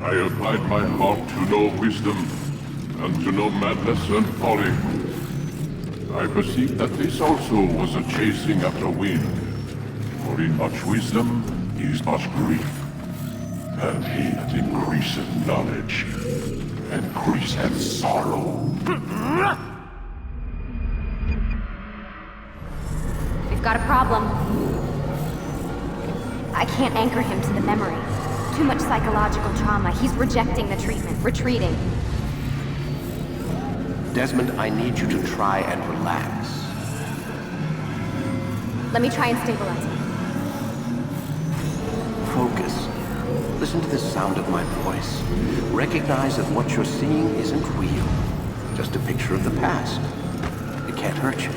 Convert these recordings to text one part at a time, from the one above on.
I applied my heart to know wisdom, and to know madness and folly. I perceived that this also was a chasing after wind. For in much wisdom is much grief, and he that increaseth knowledge increaseth sorrow. We've got a problem. I can't anchor him to the memory. Too much psychological trauma. He's rejecting the treatment, retreating. Desmond, I need you to try and relax. Let me try and stabilize him. Focus. Listen to the sound of my voice. Recognize that what you're seeing isn't real. Just a picture of the past. It can't hurt you.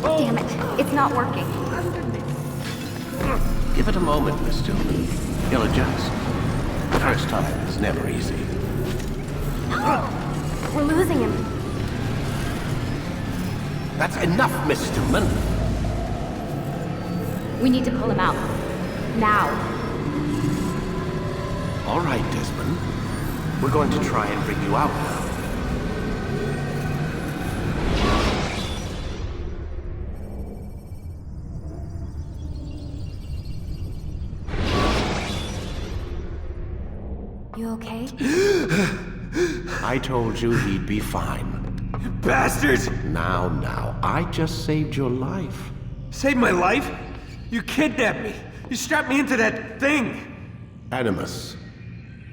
Damn it. It's not working. Give it a moment, Miss Stillman. He'll adjust. The first time is never easy. We're losing him. That's enough, Miss Stillman. We need to pull him out. Now. All right, Desmond. We're going to try and bring you out now. You okay? I told you he'd be fine. Bastards! Now, I just saved your life. Saved my life? You kidnapped me. You strapped me into that thing. Animus.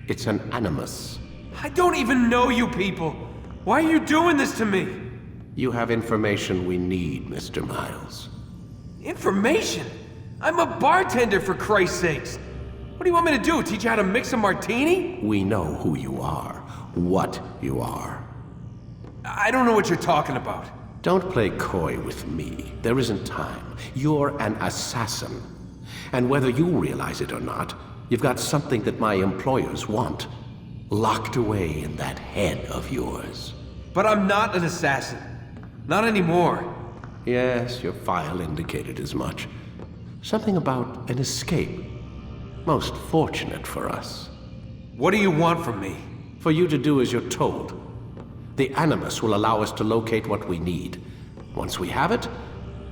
It's an animus. I don't even know you people. Why are you doing this to me? You have information we need, Mr. Miles. Information? I'm a bartender, for Christ's sakes. What do you want me to do? Teach you how to mix a martini? We know who you are, what you are. I don't know what you're talking about. Don't play coy with me. There isn't time. You're an assassin. And whether you realize it or not, you've got something that my employers want. Locked away in that head of yours. But I'm not an assassin. Not anymore. Yes, your file indicated as much. Something about an escape. Most fortunate for us. What do you want from me? For you to do as you're told. The Animus will allow us to locate what we need. Once we have it,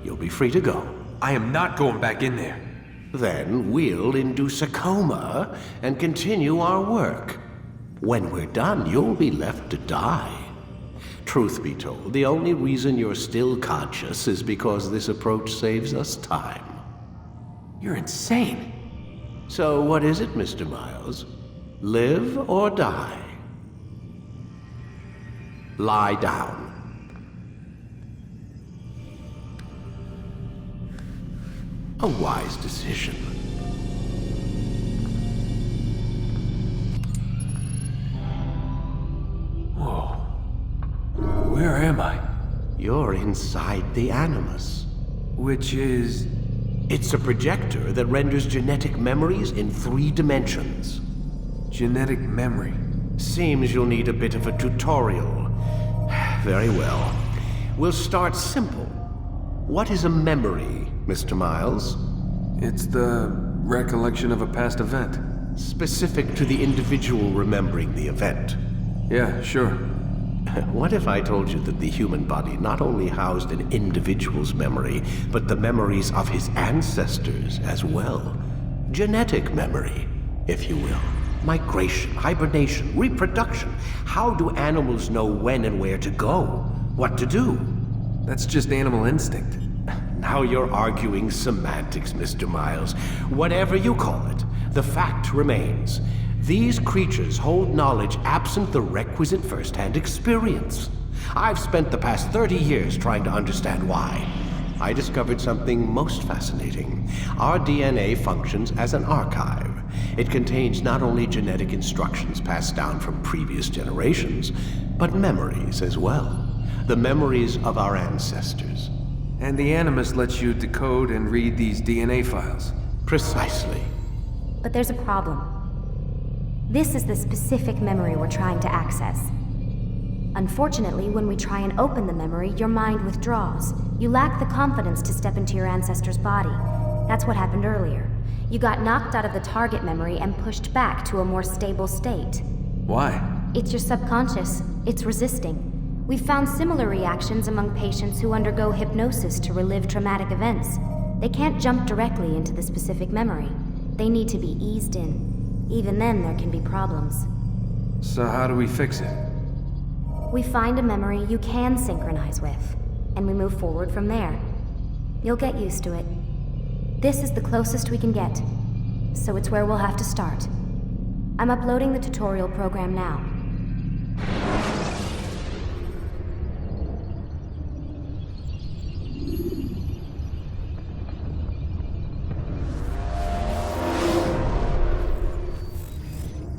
you'll be free to go. I am not going back in there. Then we'll induce a coma and continue our work. When we're done, you'll be left to die. Truth be told, the only reason you're still conscious is because this approach saves us time. You're insane. So what is it, Mr. Miles? Live or die? Lie down. A wise decision. Whoa. Where am I? You're inside the Animus. Which is... It's a projector that renders genetic memories in 3 dimensions. genetic memory. Seems you'll need a bit of a tutorial. Very well. We'll start simple. What is a memory, Mr. Miles? It's the recollection of a past event. Specific to the individual remembering the event. Yeah, sure. What if I told you that the human body not only housed an individual's memory, but the memories of his ancestors as well? Genetic memory, if you will. Migration, hibernation, reproduction. How do animals know when and where to go? What to do? That's just animal instinct. Now you're arguing semantics, Mr. Miles. Whatever you call it, the fact remains. These creatures hold knowledge absent the requisite first-hand experience. I've spent the past 30 years trying to understand why. I discovered something most fascinating. Our DNA functions as an archive. It contains not only genetic instructions passed down from previous generations, but memories as well. The memories of our ancestors. And the Animus lets you decode and read these DNA files. Precisely. But there's a problem. This is the specific memory we're trying to access. Unfortunately, when we try and open the memory, your mind withdraws. You lack the confidence to step into your ancestor's body. That's what happened earlier. You got knocked out of the target memory and pushed back to a more stable state. Why? It's your subconscious. It's resisting. We've found similar reactions among patients who undergo hypnosis to relive traumatic events. They can't jump directly into the specific memory. They need to be eased in. Even then, there can be problems. So how do we fix it? We find a memory you can synchronize with, and we move forward from there. You'll get used to it. This is the closest we can get, so it's where we'll have to start. I'm uploading the tutorial program now.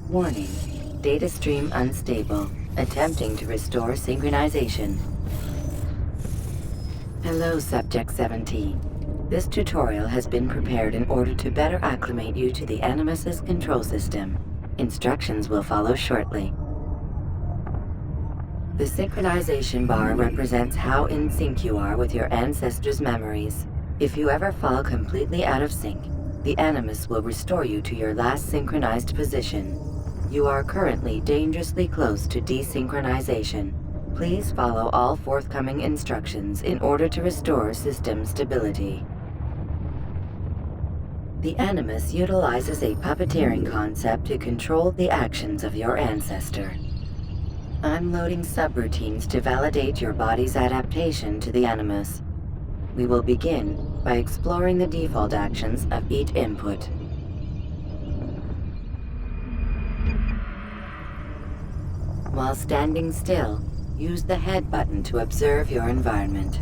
Warning. Data stream unstable. Attempting to restore synchronization. Hello, Subject 17. This tutorial has been prepared in order to better acclimate you to the Animus's control system. Instructions will follow shortly. The synchronization bar represents how in sync you are with your ancestors' memories. If you ever fall completely out of sync, the Animus will restore you to your last synchronized position. You are currently dangerously close to desynchronization. Please follow all forthcoming instructions in order to restore system stability. The Animus utilizes a puppeteering concept to control the actions of your ancestor. I'm loading subroutines to validate your body's adaptation to the Animus. We will begin by exploring the default actions of each input. While standing still, use the head button to observe your environment.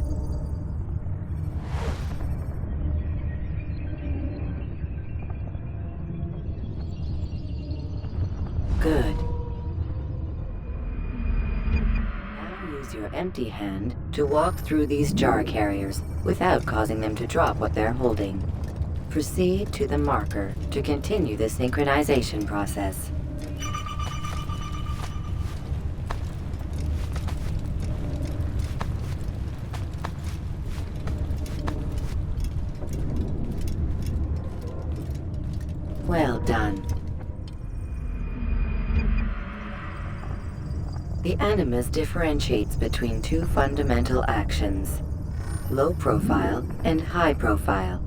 Good. Now use your empty hand to walk through these jar carriers without causing them to drop what they're holding. Proceed to the marker to continue the synchronization process. Well done. The Animus differentiates between two fundamental actions: low profile and high profile.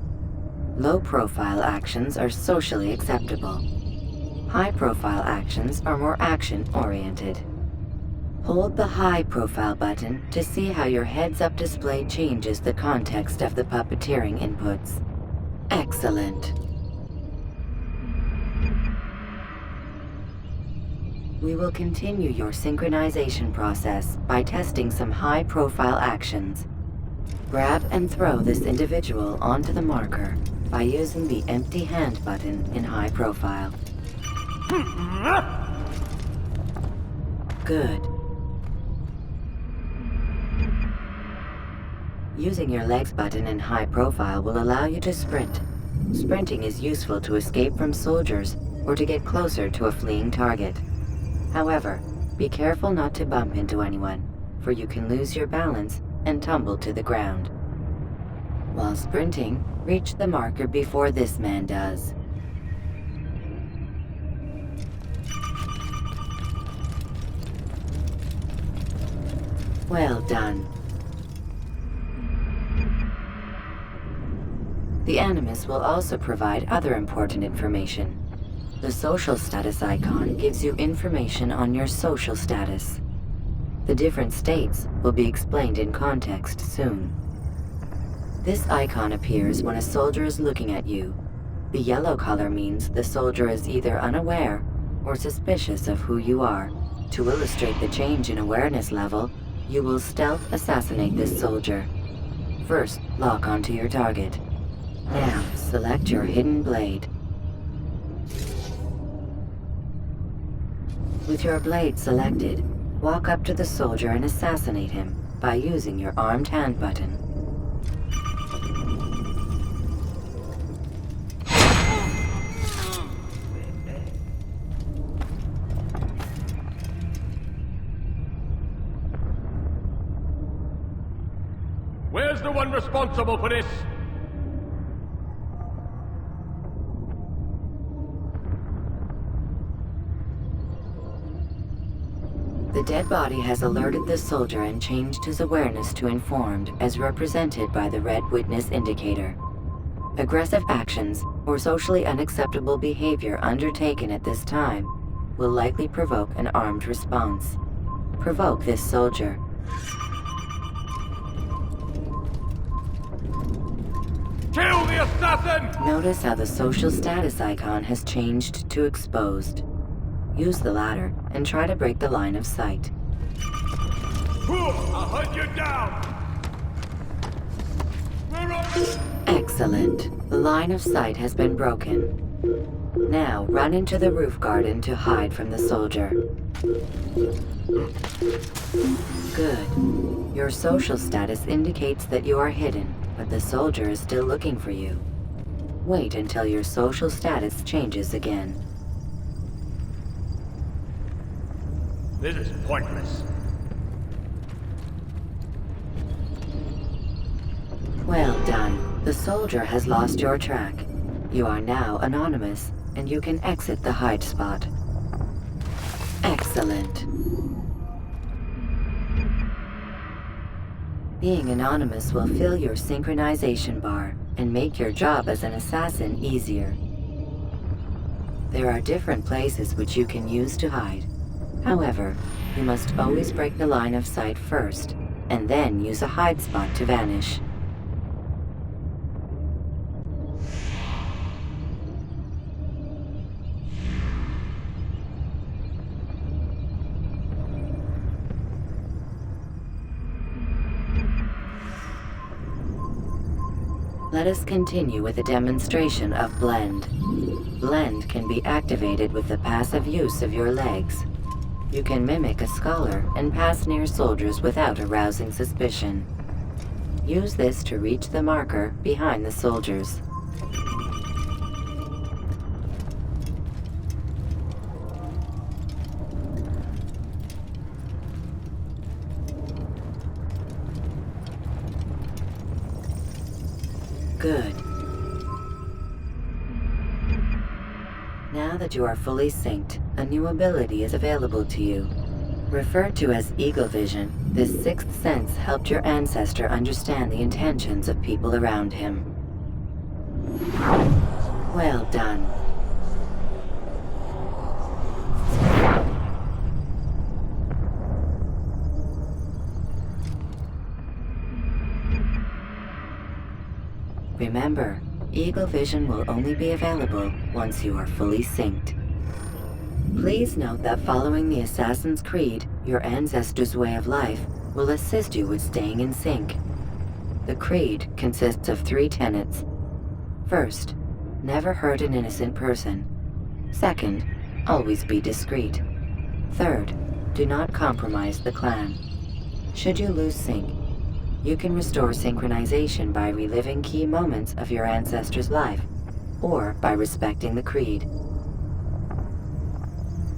Low profile actions are socially acceptable. High profile actions are more action-oriented. Hold the high profile button to see how your heads-up display changes the context of the puppeteering inputs. Excellent. We will continue your synchronization process by testing some high-profile actions. Grab and throw this individual onto the marker by using the empty hand button in high profile. Good. Using your legs button in high profile will allow you to sprint. Sprinting is useful to escape from soldiers or to get closer to a fleeing target. However, be careful not to bump into anyone, for you can lose your balance and tumble to the ground. While sprinting, reach the marker before this man does. Well done. The Animus will also provide other important information. The social status icon gives you information on your social status. The different states will be explained in context soon. This icon appears when a soldier is looking at you. The yellow color means the soldier is either unaware or suspicious of who you are. To illustrate the change in awareness level, you will stealth assassinate this soldier. First, lock onto your target. Now, select your hidden blade. With your blade selected, walk up to the soldier and assassinate him by using your armed hand button. Where's the one responsible for this? The dead body has alerted the soldier and changed his awareness to informed, as represented by the red witness indicator. Aggressive actions or socially unacceptable behavior undertaken at this time will likely provoke an armed response. Provoke this soldier. Kill the assassin! Notice how the social status icon has changed to exposed. Use the ladder and try to break the line of sight. I'll hunt you down! Excellent. The line of sight has been broken. Now run into the roof garden to hide from the soldier. Good. Your social status indicates that you are hidden, but the soldier is still looking for you. Wait until your social status changes again. This is pointless. Well done. The soldier has lost your track. You are now anonymous, and you can exit the hide spot. Excellent. Being anonymous will fill your synchronization bar and make your job as an assassin easier. There are different places which you can use to hide. However, you must always break the line of sight first, and then use a hide spot to vanish. Let us continue with a demonstration of Blend. Blend can be activated with the passive use of your legs. You can mimic a scholar and pass near soldiers without arousing suspicion. Use this to reach the marker behind the soldiers. Good. Now that you are fully synced, a new ability is available to you. Referred to as Eagle Vision, this sixth sense helped your ancestor understand the intentions of people around him. Well done. Remember, Eagle Vision will only be available once you are fully synced. Please note that following the Assassin's Creed, your ancestors' way of life, will assist you with staying in sync. The Creed consists of 3 tenets. First, never hurt an innocent person. Second, always be discreet. Third, do not compromise the clan. Should you lose sync, you can restore synchronization by reliving key moments of your ancestor's life, or by respecting the Creed.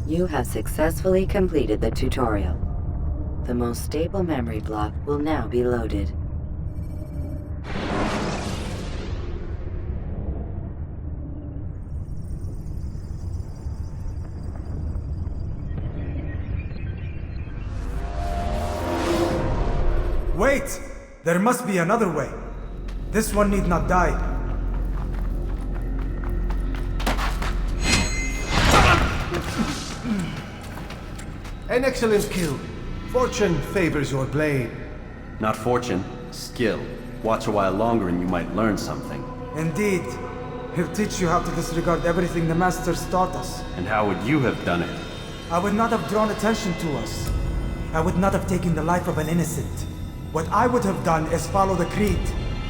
You have successfully completed the tutorial. The most stable memory block will now be loaded. Wait! There must be another way. This one need not die. An excellent kill. Fortune favors your blade. Not fortune, skill. Watch a while longer and you might learn something. Indeed. He'll teach you how to disregard everything the Masters taught us. And how would you have done it? I would not have drawn attention to us. I would not have taken the life of an innocent. What I would have done is follow the Creed.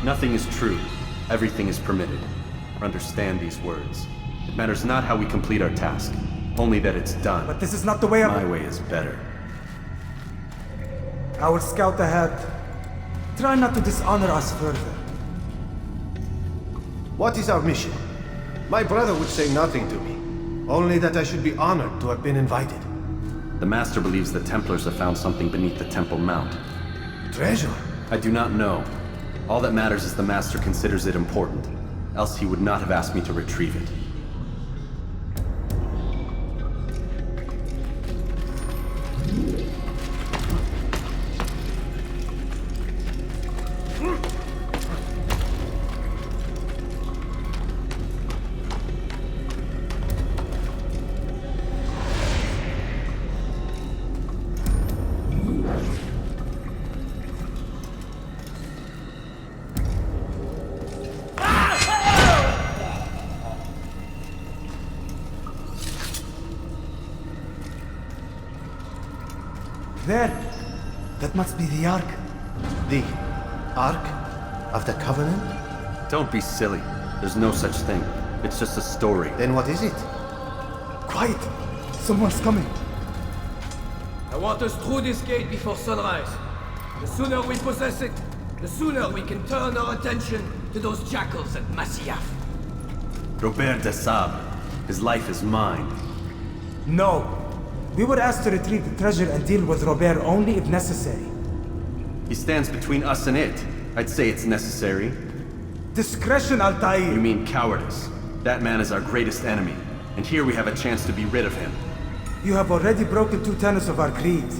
Nothing is true. Everything is permitted. Understand these words. It matters not how we complete our task, only that it's done. But this is not the way My way is better. I will scout ahead. Try not to dishonor us further. What is our mission? My brother would say nothing to me. Only that I should be honored to have been invited. The Master believes the Templars have found something beneath the Temple Mount. Treasure? I do not know. All that matters is the Master considers it important. Else he would not have asked me to retrieve it. There! That must be the Ark. The Ark of the Covenant? Don't be silly. There's no such thing. It's just a story. Then what is it? Quiet! Someone's coming. I want us through this gate before sunrise. The sooner we possess it, the sooner we can turn our attention to those jackals at Masyaf. Robert de Sable. His life is mine. No. We were asked to retrieve the treasure and deal with Robert only if necessary. He stands between us and it. I'd say it's necessary. Discretion, Altair! You mean cowardice. That man is our greatest enemy, and here we have a chance to be rid of him. You have already broken 2 tenets of our creed.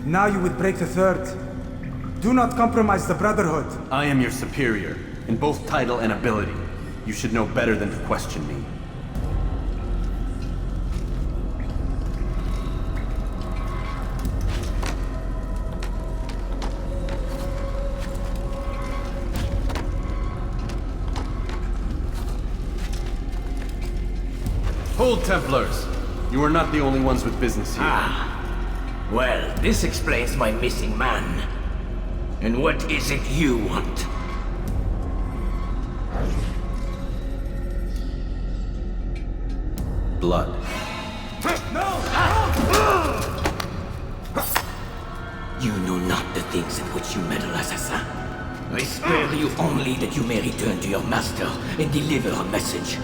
Now you would break the 3rd. Do not compromise the Brotherhood. I am your superior, in both title and ability. You should know better than to question me. Hold, Templars! You are not the only ones with business here. Well, this explains my missing man. And what is it you want? Blood. You know not the things in which you meddle, assassin. I spare you only that you may return to your master and deliver a message.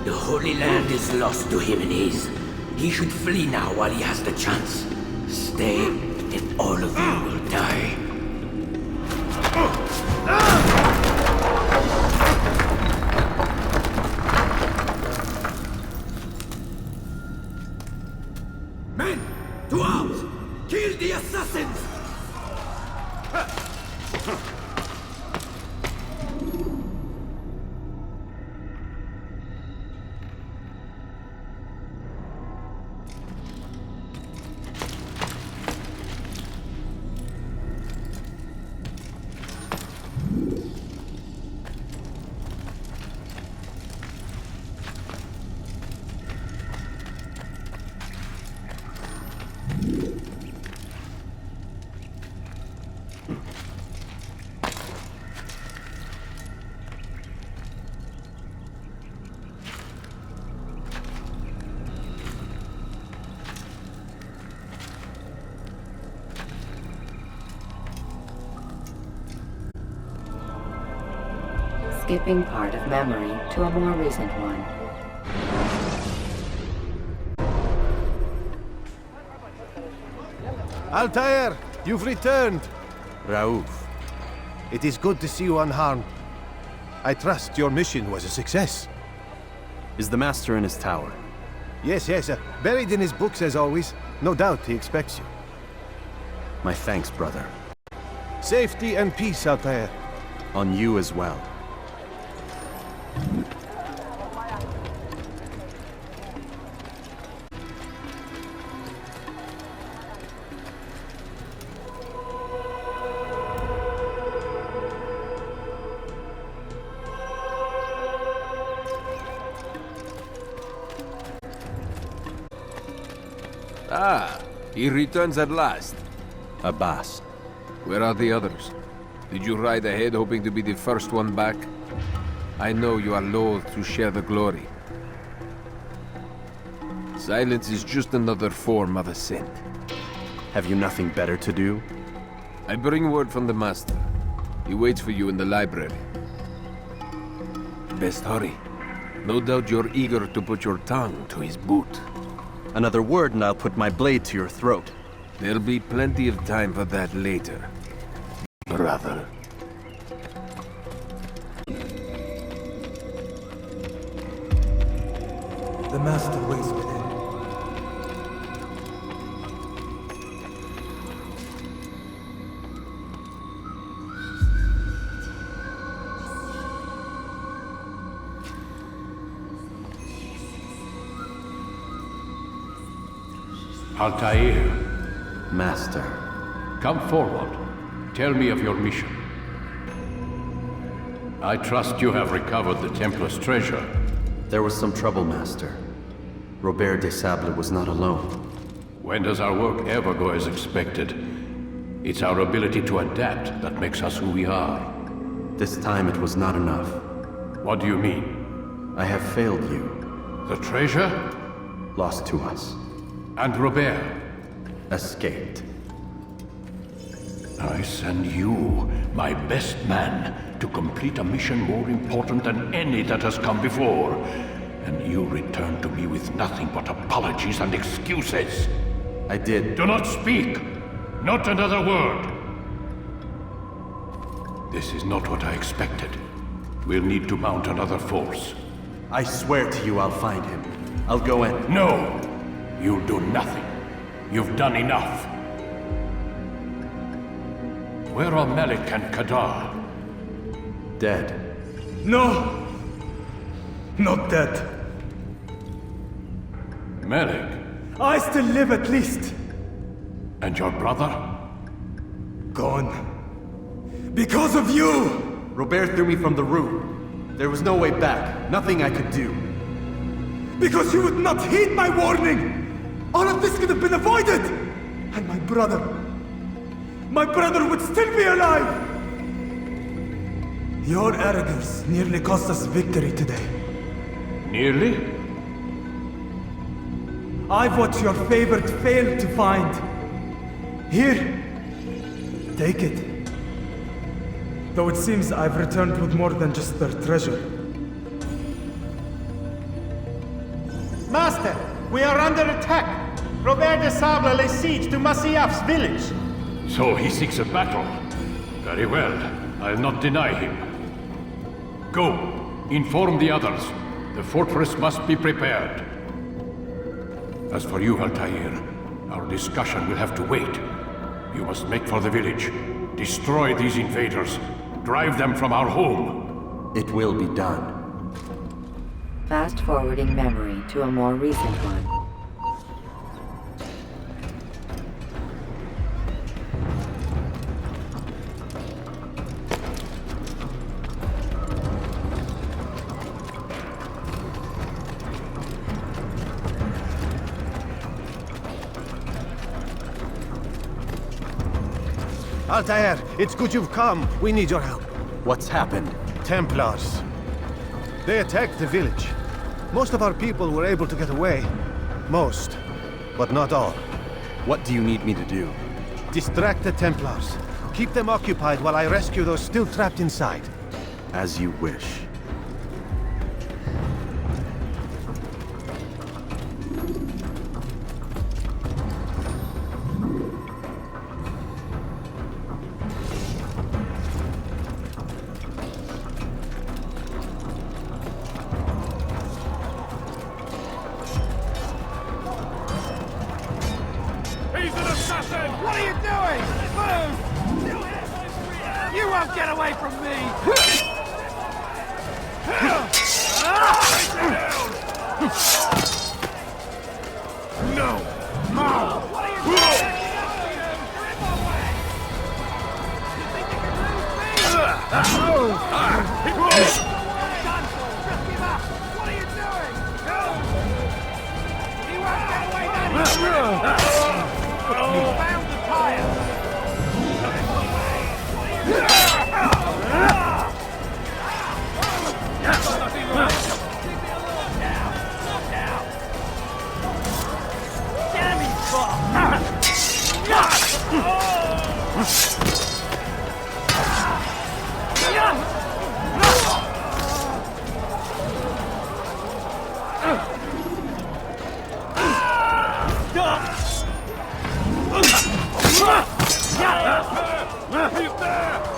The Holy Land is lost to him and his. He should flee now while he has the chance. Stay, and all of you will die. Men, to arms! Kill the assassins! Skipping part of memory to a more recent one. Altair, you've returned. Raouf. It is good to see you unharmed. I trust your mission was a success. Is the Master in his tower? Yes, buried in his books as always. No doubt he expects you. My thanks, brother. Safety and peace, Altair. On you as well. Ah, he returns at last. Abbas. Where are the others? Did you ride ahead hoping to be the first one back? I know you are loath to share the glory. Silence is just another form of assent. Have you nothing better to do? I bring word from the Master. He waits for you in the library. Best hurry. No doubt you're eager to put your tongue to his boot. Another word and I'll put my blade to your throat. There'll be plenty of time for that later, brother. The Master waits within. Altair, Master. come forward. Tell me of your mission. I trust you have recovered the Templar's treasure. There was some trouble, Master. Robert de Sable was not alone. When does our work ever go as expected? It's our ability to adapt that makes us who we are. This time it was not enough. What do you mean? I have failed you. The treasure? Lost to us. And Robert? Escaped. I send you, my best man, to complete a mission more important than any that has come before. And you return to me with nothing but apologies and excuses. I did. Do not speak! Not another word! This is not what I expected. We'll need to mount another force. I swear to you I'll find him. I'll go in. No! You'll do nothing. You've done enough. Where are Malik and Kadar? Dead. No! Not dead. Malik? I still live at least. And your brother? Gone. Because of you! Robert threw me from the room. There was no way back. Nothing I could do. Because you would not heed my warning! All of this could have been avoided! And my brother would still be alive! Your arrogance nearly cost us victory today. Nearly? I've what your favorite failed to find. Here, take it. Though it seems I've returned with more than just their treasure. Master, we are under attack. Robert de Sable lays siege to Masyaf's village. So he seeks a battle. Very well. I'll not deny him. Go. Inform the others. The fortress must be prepared. As for you, Altair, our discussion will have to wait. You must make for the village. Destroy these invaders. Drive them from our home. It will be done. Fast-forwarding memory to a more recent one. Altair, it's good you've come. We need your help. What's happened? Templars. They attacked the village. Most of our people were able to get away. Most, but not all. What do you need me to do? Distract the Templars. Keep them occupied while I rescue those still trapped inside. As you wish.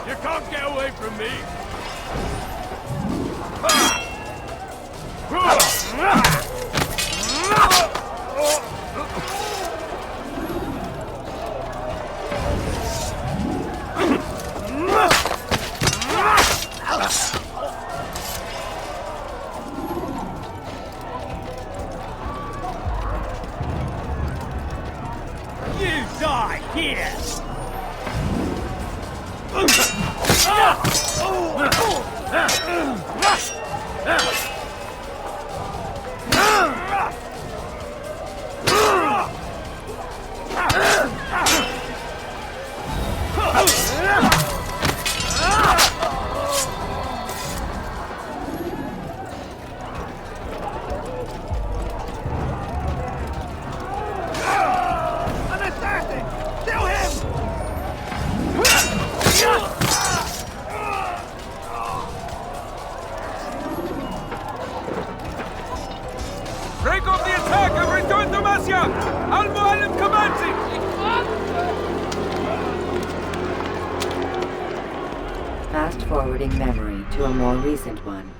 You can't get away from me! You die here! fast-forwarding memory to a more recent one.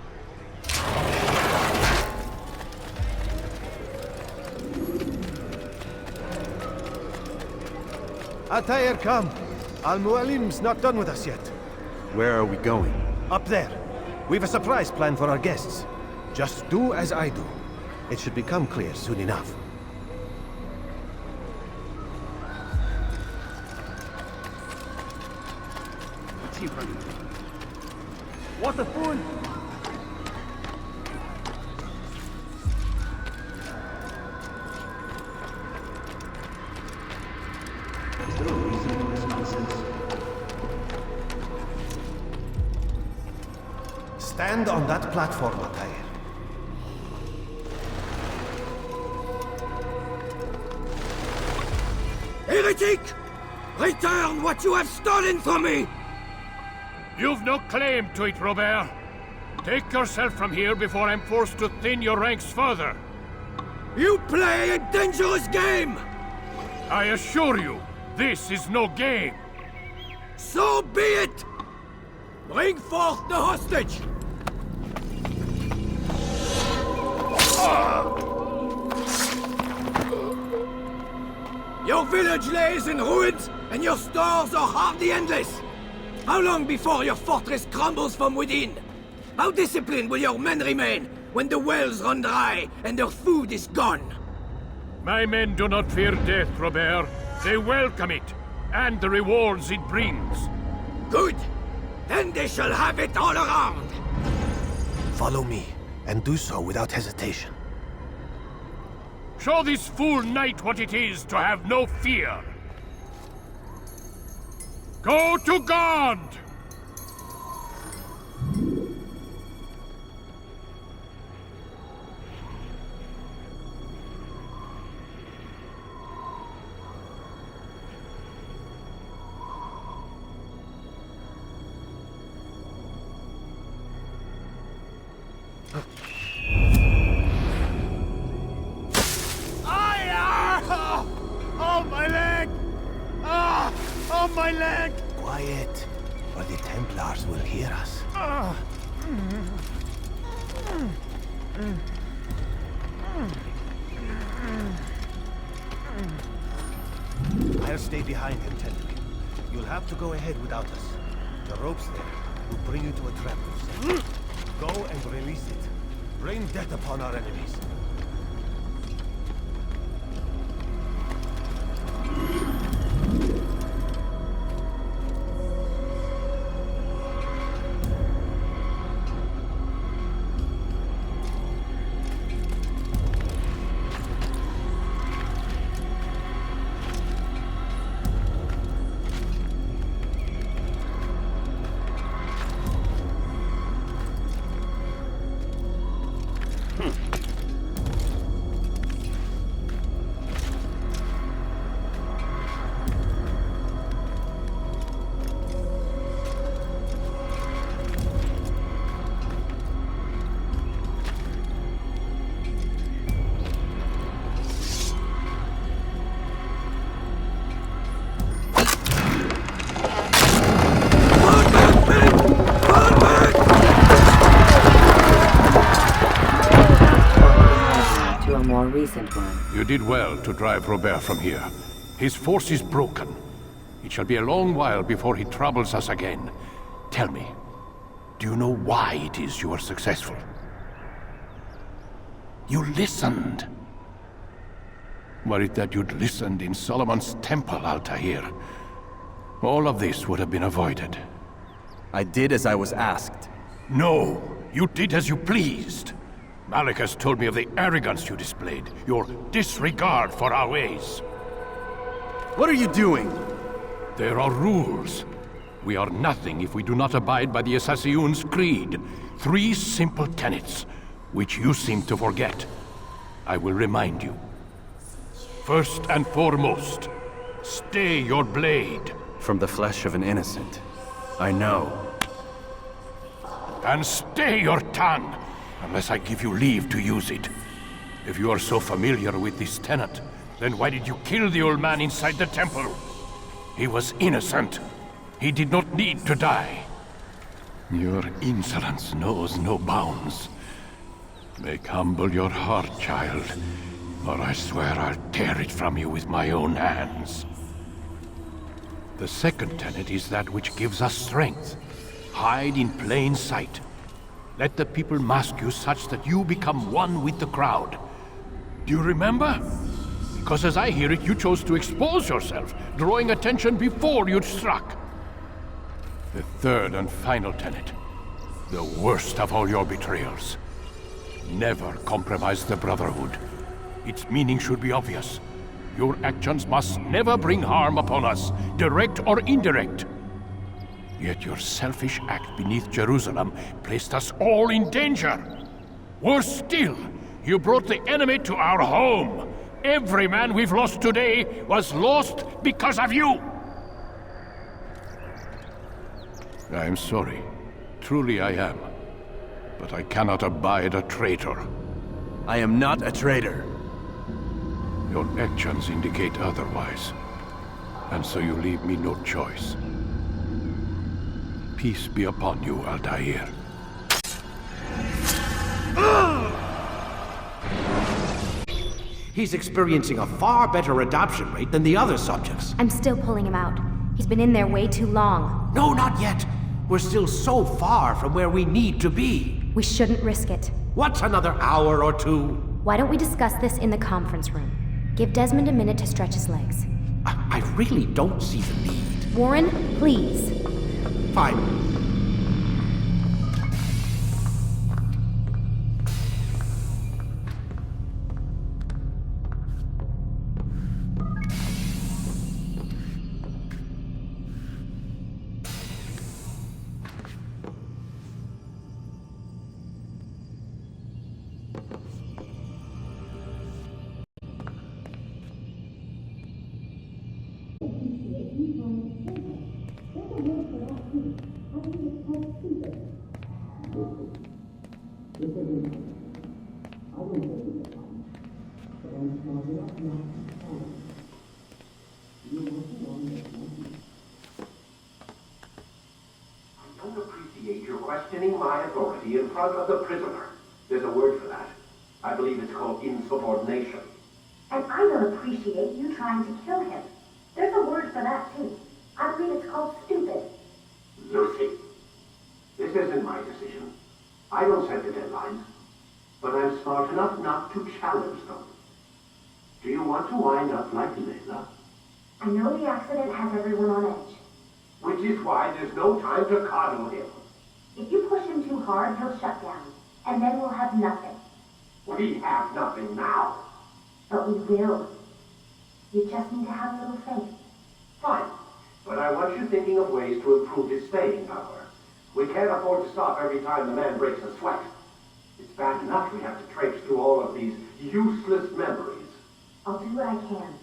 Altair, come. Al-Mualim's not done with us yet. Where are we going? Up there. We've a surprise plan for our guests. Just do as I do. It should become clear soon enough. What a fool! Stand on that platform, Altair. Heretic! Return what you have stolen from me! You've no claim to it, Robert. Take yourself from here before I'm forced to thin your ranks further. You play a dangerous game! I assure you, this is no game. So be it! Bring forth the hostage! Your village lays in ruins, and your stores are hardly endless. How long before your fortress crumbles from within? How disciplined will your men remain when the wells run dry and their food is gone? My men do not fear death, Robert. They welcome it, and the rewards it brings. Good! Then they shall have it all around! Follow me, and do so without hesitation. Show this fool knight what it is to have no fear. Go to God! Oh, my leg! Ah! Oh, my leg! Quiet, or the Templars will hear us. I'll stay behind him, Tendrick. You'll have to go ahead without us. The ropes there will bring you to a trap. Go and release it. Rain death upon our enemies. Recent one. You did well to drive Robert from here. His force is broken. It shall be a long while before he troubles us again. Tell me, do you know why it is you are successful? You listened. Were it that you'd listened in Solomon's temple, Altair, all of this would have been avoided. I did as I was asked. No, you did as you pleased. Malik has told me of the arrogance you displayed, your disregard for our ways. What are you doing? There are rules. We are nothing if we do not abide by the Assassin's creed. 3 simple tenets, which you seem to forget. I will remind you. First and foremost, stay your blade. From the flesh of an innocent. I know. And stay your tongue, unless I give you leave to use it. If you are so familiar with this tenet, then why did you kill the old man inside the temple? He was innocent. He did not need to die. Your insolence knows no bounds. Make humble your heart, child, or I swear I'll tear it from you with my own hands. The second tenet is that which gives us strength. Hide in plain sight. Let the people mask you such that you become one with the crowd. Do you remember? Because as I hear it, you chose to expose yourself, drawing attention before you'd struck. The third and final tenet. The worst of all your betrayals. Never compromise the Brotherhood. Its meaning should be obvious. Your actions must never bring harm upon us, direct or indirect. Yet your selfish act beneath Jerusalem placed us all in danger. Worse still, you brought the enemy to our home. Every man we've lost today was lost because of you. I am sorry. Truly I am. But I cannot abide a traitor. I am not a traitor. Your actions indicate otherwise. And so you leave me no choice. Peace be upon you, Altair. He's experiencing a far better adoption rate than the other subjects. I'm still pulling him out. He's been in there way too long. No, not yet. We're still so far from where we need to be. We shouldn't risk it. What's another hour or two? Why don't we discuss this in the conference room? Give Desmond a minute to stretch his legs. I really don't see the need. Warren, please. Fine. Questioning my authority in front of the prisoner. There's a word for that. I believe it's called insubordination. And I don't appreciate you trying to kill him. There's a word for that, too. I believe it's called stupid. Lucy, this isn't my decision. I don't set the deadlines. But I'm smart enough not to challenge them. Do you want to wind up like Layla? I know the accident has everyone on edge. Which is why there's no time to coddle him. If you push him too hard, he'll shut down. And then we'll have nothing. We have nothing now. But we will. You just need to have a little faith. Fine. But I want you thinking of ways to improve his staying power. We can't afford to stop every time the man breaks a sweat. It's bad enough we have to traipse through all of these useless memories. I'll do what I can.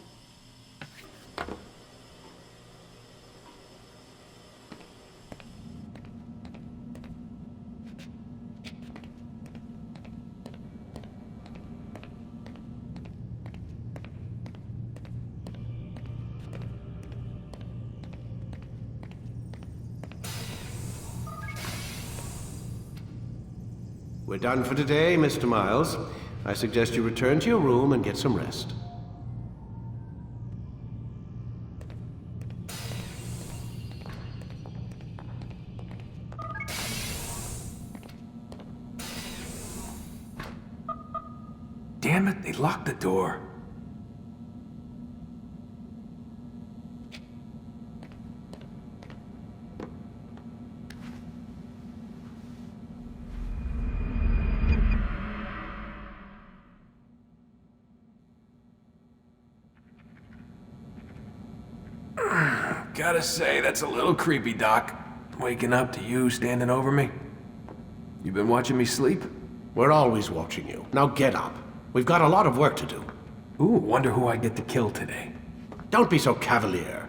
We're done for today, Mr. Miles. I suggest you return to your room and get some rest. Damn it, they locked the door. Gotta say, that's a little creepy, Doc. Waking up to you standing over me. You been watching me sleep? We're always watching you. Now get up. We've got a lot of work to do. Ooh, wonder who I get to kill today. Don't be so cavalier.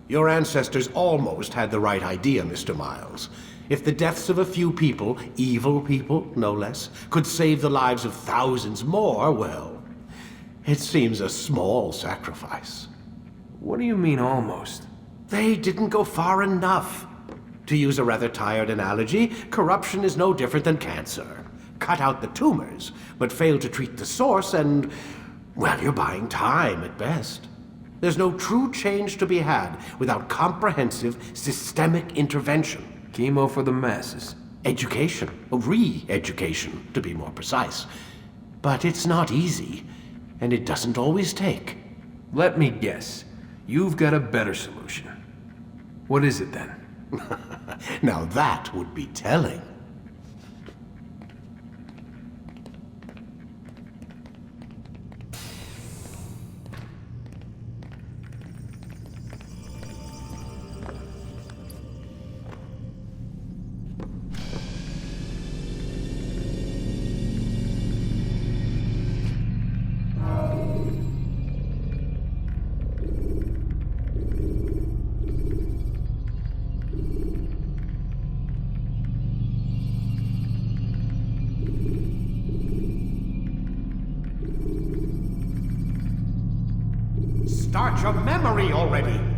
Your ancestors almost had the right idea, Mr. Miles. If the deaths of a few people, evil people, no less, could save the lives of thousands more, well, it seems a small sacrifice. What do you mean, almost? They didn't go far enough. To use a rather tired analogy, corruption is no different than cancer. Cut out the tumors, but fail to treat the source and, well, you're buying time at best. There's no true change to be had without comprehensive, systemic intervention. Chemo for the masses. Education, re-education, to be more precise. But it's not easy, and it doesn't always take. Let me guess. You've got a better solution. What is it then? Now that would be telling. Start your memory already!